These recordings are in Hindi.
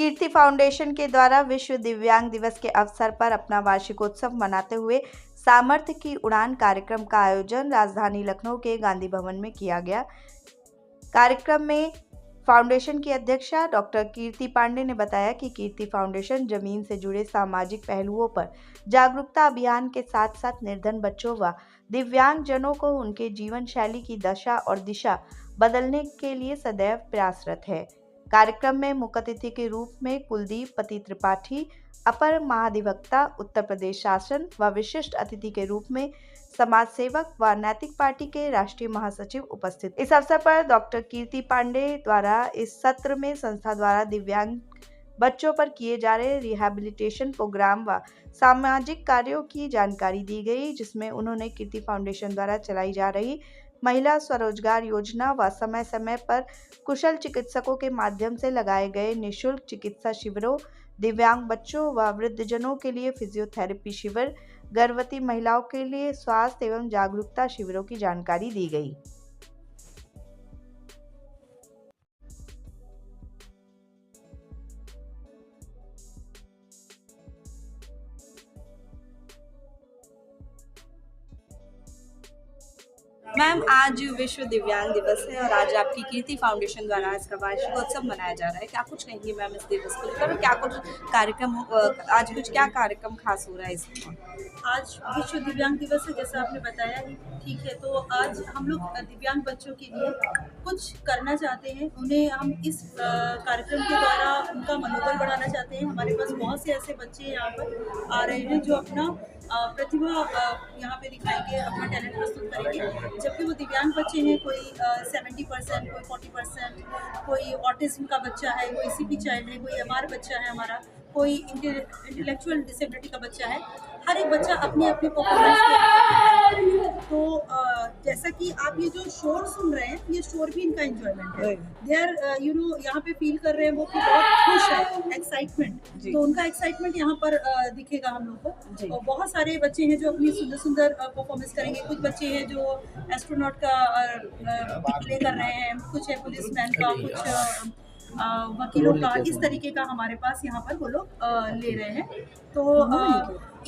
कीर्ति फाउंडेशन के द्वारा विश्व दिव्यांग दिवस के अवसर पर अपना वार्षिकोत्सव मनाते हुए सामर्थ्य की उड़ान कार्यक्रम का आयोजन राजधानी लखनऊ के गांधी भवन में किया गया। कार्यक्रम में फाउंडेशन की अध्यक्षा डॉक्टर कीर्ति पांडे ने बताया कि कीर्ति फाउंडेशन जमीन से जुड़े सामाजिक पहलुओं पर जागरूकता अभियान के साथ साथ निर्धन बच्चों व दिव्यांगजनों को उनके जीवन शैली की दशा और दिशा बदलने के लिए सदैव प्रयासरत है। कार्यक्रम में मुख्य अतिथि के रूप में कुलदीप पति त्रिपाठी, अपर महाधिवक्ता उत्तर प्रदेश शासन व विशिष्ट अतिथि के रूप में समाज सेवक व नैतिक पार्टी के राष्ट्रीय महासचिव उपस्थित। इस अवसर पर डॉक्टर कीर्ति पांडे द्वारा इस सत्र में संस्था द्वारा दिव्यांग बच्चों पर किए जा रहे रिहैबिलिटेशन प्रोग्राम व सामाजिक कार्यों की जानकारी दी गई, जिसमें उन्होंने कीर्ति फाउंडेशन द्वारा चलाई जा रही महिला स्वरोजगार योजना व समय समय पर कुशल चिकित्सकों के माध्यम से लगाए गए निःशुल्क चिकित्सा शिविरों, दिव्यांग बच्चों व वृद्धजनों के लिए फिजियोथेरेपी शिविर, गर्भवती महिलाओं के लिए स्वास्थ्य एवं जागरूकता शिविरों की जानकारी दी गई। मैम, आज विश्व दिव्यांग दिवस है और आज आपकी कीर्ति फाउंडेशन द्वारा इसका वार्षिकोत्सव मनाया जा रहा है। क्या कुछ कहेंगी मैम इस दिवस को लेकर और क्या कुछ कार्यक्रम आज कुछ क्या कार्यक्रम खास हो रहा है इसमें? आज विश्व दिव्यांग दिवस है, जैसा आपने बताया ही ठीक है। तो आज हम लोग दिव्यांग बच्चों के लिए कुछ करना चाहते हैं। उन्हें हम इस कार्यक्रम के द्वारा उनका मनोबल बढ़ाना चाहते हैं। हमारे पास बहुत से ऐसे बच्चे यहाँ पर आ रहे हैं जो अपना प्रतिभा यहाँ पे दिखाएंगे, अपना टैलेंट प्रस्तुत करेंगे। जबकि वो दिव्यांग बच्चे हैं, कोई 70%, कोई 40%, कोई ऑटिज्म का बच्चा है, कोई सीपी चाइल्ड है, कोई एमआर बच्चा है हमारा, कोई इंटेलेक्चुअल डिसेबिलिटी का बच्चा है। हर एक बच्चा अपनी अपनी परफॉर्मेंस के तो जैसा कि आप ये जो शोर सुन रहे हैं, ये शोर भी इनका एंजॉयमेंट है। दे आर यहाँ पे फील कर रहे हैं वो कि बहुत खुश है, एक्साइटमेंट। तो उनका एक्साइटमेंट यहाँ पर दिखेगा हम लोग को। और बहुत सारे बच्चे हैं जो अपनी सुंदर सुंदर परफॉर्मेंस करेंगे। कुछ बच्चे हैं जो एस्ट्रोनॉट का प्ले कर रहे हैं, कुछ है पुलिसमैन का, कुछ वकीलों का। इस तरीके का हमारे पास यहाँ पर वो लोग ले रहे हैं। तो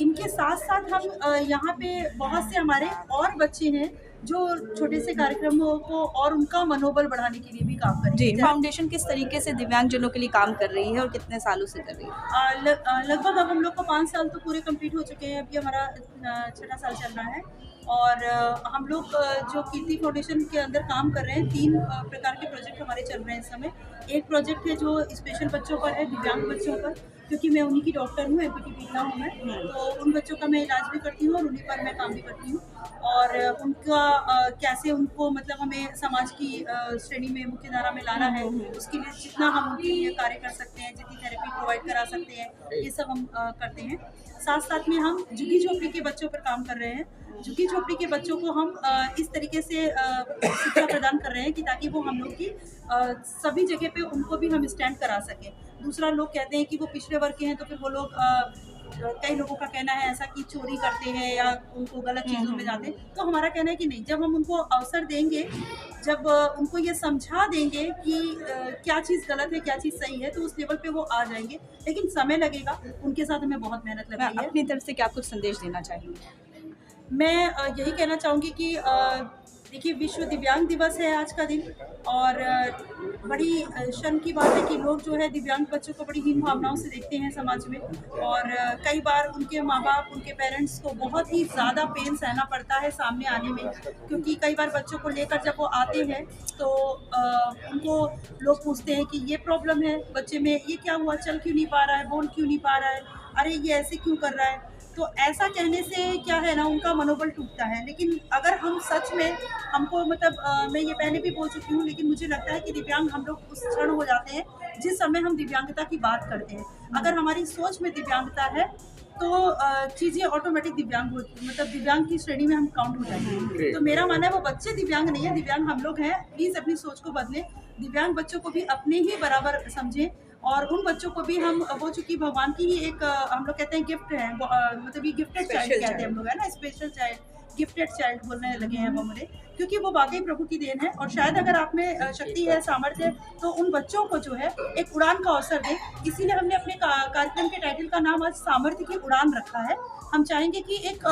इनके साथ साथ हम यहाँ पे बहुत से हमारे और बच्चे हैं जो छोटे से कार्यक्रमों को और उनका मनोबल बढ़ाने के लिए भी काम करेंगे। जी, फाउंडेशन किस तरीके से दिव्यांगजनों के लिए काम कर रही है और कितने सालों से कर रही है? लगभग अब हम लोग को 5 साल तो पूरे कंप्लीट हो चुके हैं। अभी हमारा 6वां साल चल रहा है। और हम लोग जो कीर्ति फाउंडेशन के अंदर काम कर रहे हैं, 3 प्रकार के प्रोजेक्ट हमारे चल रहे हैं इस समय। एक प्रोजेक्ट है जो स्पेशल बच्चों पर है, दिव्यांग बच्चों पर, क्योंकि मैं उन्हीं की डॉक्टर हूँ, एमपीटी पीता हूँ मैं। तो उन बच्चों का मैं इलाज भी करती हूँ और उन्हीं पर मैं काम भी करती हूँ। और उनका कैसे उनको मतलब हमें समाज की श्रेणी में मुख्य धारा में लाना है, उसके लिए जितना हम उनके लिए कार्य कर सकते हैं, जितनी थेरेपी प्रोवाइड करा सकते हैं, ये सब हम करते हैं। साथ साथ में हम झुग्गी झोपड़ी के बच्चों पर काम कर रहे हैं। झुग्गी झोपड़ी के बच्चों को हम इस तरीके से शिक्षा प्रदान कर रहे हैं कि ताकि वो हम लोग की सभी जगह पे उनको भी हम स्टैंड करा सकें। दूसरा, लोग कहते हैं कि वो पिछड़े वर्ग के हैं, तो फिर वो लोग कई लोगों का कहना है ऐसा कि चोरी करते हैं या उनको गलत चीज़ों में जाते हैं। तो हमारा कहना है कि नहीं, जब हम उनको अवसर देंगे, जब उनको ये समझा देंगे कि क्या चीज़ गलत है, क्या चीज़ सही है, तो उस लेवल पे वो आ जाएंगे। लेकिन समय लगेगा, उनके साथ हमें बहुत मेहनत लग रही है। अपनी तरफ से क्या कुछ संदेश देना चाहेंगे? मैं यही कहना चाहूँगी कि देखिए, विश्व दिव्यांग दिवस है आज का दिन। और बड़ी शर्म की बात है कि लोग जो है दिव्यांग बच्चों को बड़ी हीन भावनाओं से देखते हैं समाज में। और कई बार उनके माँ बाप, उनके पेरेंट्स को बहुत ही ज़्यादा पेन सहना पड़ता है सामने आने में, क्योंकि कई बार बच्चों को लेकर जब वो आते हैं तो उनको लोग पूछते हैं कि ये प्रॉब्लम है बच्चे में, ये क्या हुआ, चल क्यों नहीं पा रहा है, बोल क्यों नहीं पा रहा है, अरे ये ऐसे क्यों कर रहा है। तो ऐसा कहने से क्या है ना, उनका मनोबल टूटता है। लेकिन अगर हम सच में, हमको मतलब मैं ये पहले भी बोल चुकी हूँ, लेकिन मुझे लगता है कि दिव्यांग हम लोग उस क्षण हो जाते हैं जिस समय हम दिव्यांगता की बात करते हैं। अगर हमारी सोच में दिव्यांगता है तो चीज़ें ऑटोमेटिक दिव्यांग मतलब दिव्यांग की श्रेणी में हम काउंट हो जाते हैं। तो मेरा मानना है वो बच्चे दिव्यांग नहीं है, दिव्यांग हम लोग हैं। प्लीज़ अपनी सोच को बदलें, दिव्यांग बच्चों को भी अपने ही बराबर समझें। और उन बच्चों को भी हम वो, चूँकि भगवान की ही एक हम लोग कहते हैं गिफ्ट है, मतलब ये गिफ्टेड चाइल्ड कहते हैं हम लोग, है ना, स्पेशल चाइल्ड। गिफ्टेड चाइल्ड बोलने लगे हैं अब हम उन्हें, क्योंकि वो वाकई प्रभु की देन है। और शायद अगर आप में शक्ति है, सामर्थ्य है, तो उन बच्चों को जो है एक उड़ान का अवसर दें। इसीलिए हमने अपने कार्यक्रम के टाइटल का नाम आज सामर्थ्य की उड़ान रखा है। हम चाहेंगे कि एक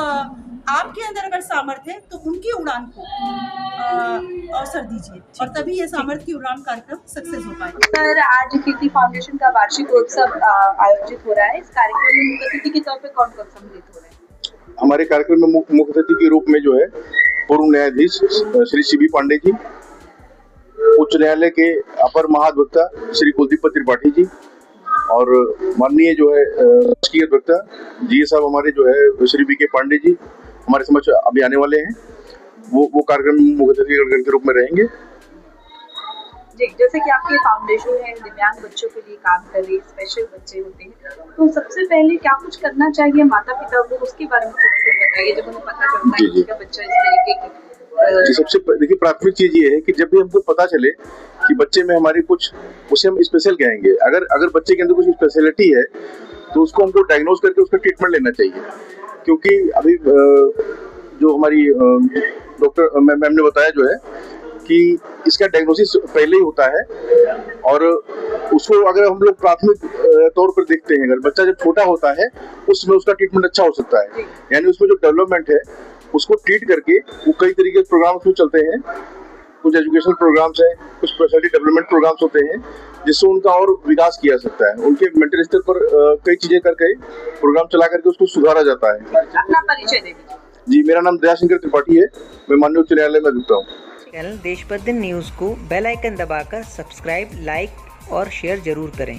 आपके अंदर अगर सामर्थ्य है तो उनकी उड़ान को अवसर दीजिए, और तभी ये सामर्थ्य की उड़ान कार्यक्रम सक्सेस हो पाएगा। सर, आज कीर्ति फाउंडेशन का वार्षिकोत्सव आयोजित हो रहा है। इस कार्यक्रम में मुख्य अतिथि के तौर पे कौन कौन सम्मिलित हो रहे हैं? हमारे कार्यक्रम में मुख्य अतिथि के रूप में जो है पूर्व न्यायाधीश श्री सीबी पांडे जी, उच्च न्यायालय के अपर महाधिवक्ता श्री कुलदीप त्रिपाठी जी, और माननीय जो है राजकीय अधिवक्ता जी साहब हमारे जो है श्री BK पांडे जी हमारे समक्ष अभी आने वाले हैं। वो कार्यक्रम मुख्य अतिथि के रूप में रहेंगे। जी, जैसे कि आपकी फाउंडेशन है, दिव्यांग बच्चों के लिए काम कर रही है, स्पेशल बच्चे होते हैं, तो सबसे पहले क्या कुछ करना चाहिए माता पिता को, उसके बारे में थोड़ा सा बताइए, जब उन्हें पता चलता है कि उनका बच्चा इस तरीके की। सबसे देखिए, प्राथमिक चीज ये है कि जब भी हमको पता चले कि बच्चे में हमारे कुछ, उसे हम स्पेशल कहेंगे, अगर बच्चे के अंदर कुछ स्पेशलिटी है तो उसको हमको डायग्नोज करके उसका ट्रीटमेंट लेना चाहिए। क्योंकि अभी जो हमारी डॉक्टर मैम ने बताया जो है कि इसका डायग्नोसिस पहले ही होता है, और उसको अगर हम लोग प्राथमिक तौर पर देखते हैं, अगर बच्चा जब छोटा होता है उसमें उसका ट्रीटमेंट अच्छा हो सकता है। यानी उसमें जो डेवलपमेंट है उसको ट्रीट करके वो कई तरीके के प्रोग्राम उसमें चलते हैं। कुछ एजुकेशनल प्रोग्राम्स हैं, कुछ पर्सनैलिटी डेवलपमेंट प्रोग्राम्स होते हैं जिससे उनका और विकास किया सकता है। उनके मेंटल स्तर पर कई चीजें करके प्रोग्राम चला करके उसको सुधारा जाता है। अपना परिचय दे दीजिए। जी, मेरा नाम दयाशंकर त्रिपाठी है, मैं माननीय उच्च न्यायालय में अधिवक्ता हूँ। चैनल देशबंधु न्यूज़ को बेल आइकन दबाकर सब्सक्राइब, लाइक और शेयर जरूर करें।